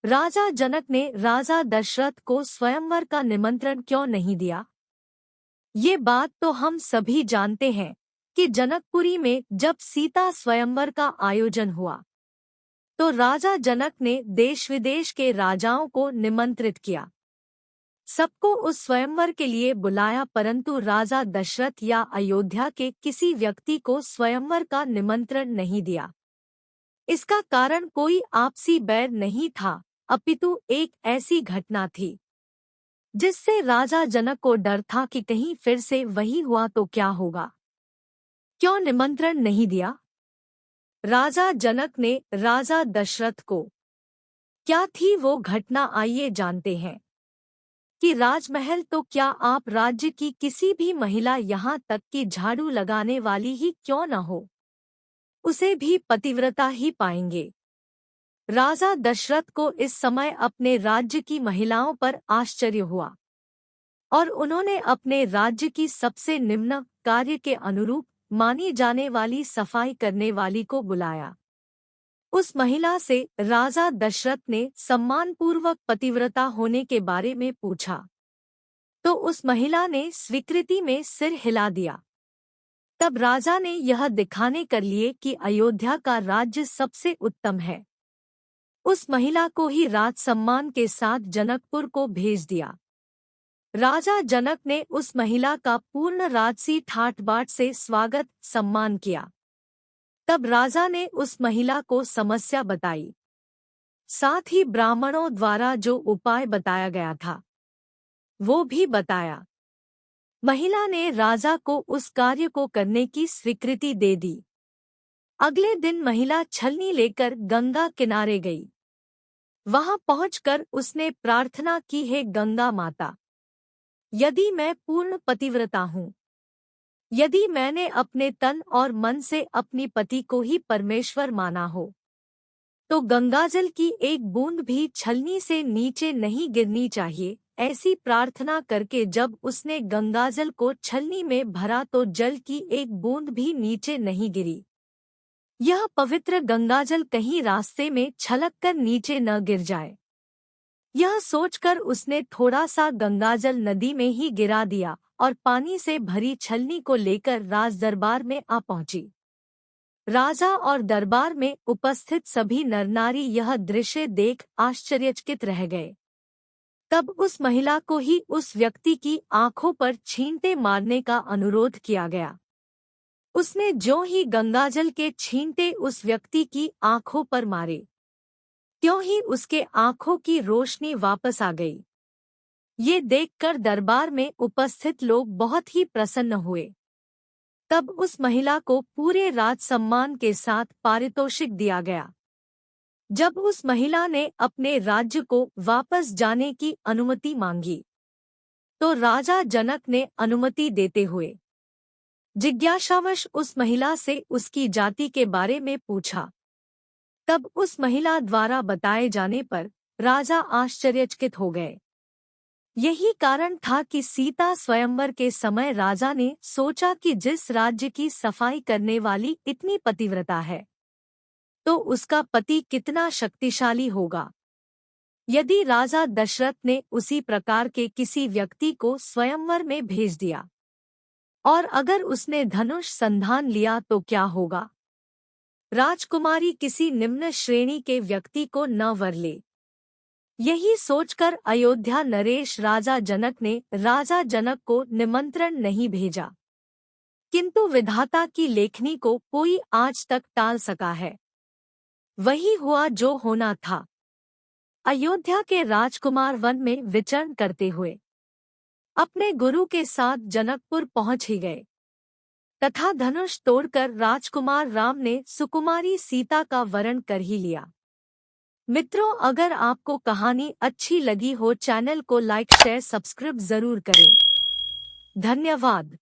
राजा जनक ने राजा दशरथ को स्वयंवर का निमंत्रण क्यों नहीं दिया? ये बात तो हम सभी जानते हैं कि जनकपुरी में जब सीता स्वयंवर का आयोजन हुआ तो राजा जनक ने देश विदेश के राजाओं को निमंत्रित किया, सबको उस स्वयंवर के लिए बुलाया, परंतु राजा दशरथ या अयोध्या के किसी व्यक्ति को स्वयंवर का निमंत्रण नहीं दिया। इसका कारण कोई आपसी बैर नहीं था, अपितु एक ऐसी घटना थी जिससे राजा जनक को डर था कि कहीं फिर से वही हुआ तो क्या होगा। क्यों निमंत्रण नहीं दिया राजा जनक ने राजा दशरथ को? क्या थी वो घटना, आइए जानते हैं कि राजमहल तो क्या आप राज्य की किसी भी महिला, यहाँ तक कि झाड़ू लगाने वाली ही क्यों न हो, उसे भी पतिव्रता ही पाएंगे। राजा दशरथ को इस समय अपने राज्य की महिलाओं पर आश्चर्य हुआ और उन्होंने अपने राज्य की सबसे निम्न कार्य के अनुरूप मानी जाने वाली सफाई करने वाली को बुलाया। उस महिला से राजा दशरथ ने सम्मानपूर्वक पतिव्रता होने के बारे में पूछा तो उस महिला ने स्वीकृति में सिर हिला दिया। तब राजा ने यह दिखाने कर लिए कि अयोध्या का राज्य सबसे उत्तम है, उस महिला को ही राज सम्मान के साथ जनकपुर को भेज दिया। राजा जनक ने उस महिला का पूर्ण राजसी ठाट बाट से स्वागत सम्मान किया। तब राजा ने उस महिला को समस्या बताई, साथ ही ब्राह्मणों द्वारा जो उपाय बताया गया था वो भी बताया। महिला ने राजा को उस कार्य को करने की स्वीकृति दे दी। अगले दिन महिला छलनी लेकर गंगा किनारे गई। वहां पहुंचकर उसने प्रार्थना की, हे गंगा माता, यदि मैं पूर्ण पतिव्रता हूँ, यदि मैंने अपने तन और मन से अपनी पति को ही परमेश्वर माना हो, तो गंगाजल की एक बूंद भी छलनी से नीचे नहीं गिरनी चाहिए। ऐसी प्रार्थना करके जब उसने गंगाजल को छलनी में भरा तो जल की एक बूंद भी नीचे नहीं गिरी। यह पवित्र गंगाजल कहीं रास्ते में छलककर नीचे न गिर जाए, यह सोचकर उसने थोड़ा सा गंगाजल नदी में ही गिरा दिया और पानी से भरी छलनी को लेकर राज दरबार में आ पहुंची। राजा और दरबार में उपस्थित सभी नरनारी यह दृश्य देख आश्चर्यचकित रह गए। तब उस महिला को ही उस व्यक्ति की आंखों पर छींटे मारने का अनुरोध किया गया। उसने ज्यों ही गंगाजल के छींटे उस व्यक्ति की आंखों पर मारे, त्यों ही उसके आंखों की रोशनी वापस आ गई। ये देखकर दरबार में उपस्थित लोग बहुत ही प्रसन्न हुए। तब उस महिला को पूरे राज सम्मान के साथ पारितोषिक दिया गया। जब उस महिला ने अपने राज्य को वापस जाने की अनुमति मांगी तो राजा जनक ने अनुमति देते हुए जिज्ञासावश उस महिला से उसकी जाति के बारे में पूछा। तब उस महिला द्वारा बताए जाने पर राजा आश्चर्यचकित हो गए। यही कारण था कि सीता स्वयंवर के समय राजा ने सोचा कि जिस राज्य की सफाई करने वाली इतनी पतिव्रता है तो उसका पति कितना शक्तिशाली होगा। यदि राजा दशरथ ने उसी प्रकार के किसी व्यक्ति को स्वयंवर में भेज दिया और अगर उसने धनुष संधान लिया तो क्या होगा। राजकुमारी किसी निम्न श्रेणी के व्यक्ति को न वर ले। यही सोचकर अयोध्या नरेश राजा जनक ने राजा जनक को निमंत्रण नहीं भेजा, किंतु विधाता की लेखनी को कोई आज तक टाल सका है। वही हुआ जो होना था। अयोध्या के राजकुमार वन में विचरण करते हुए अपने गुरु के साथ जनकपुर पहुंच ही गए तथा धनुष तोड़कर राजकुमार राम ने सुकुमारी सीता का वरण कर ही लिया। मित्रों, अगर आपको कहानी अच्छी लगी हो चैनल को लाइक शेयर सब्सक्राइब जरूर करें। धन्यवाद।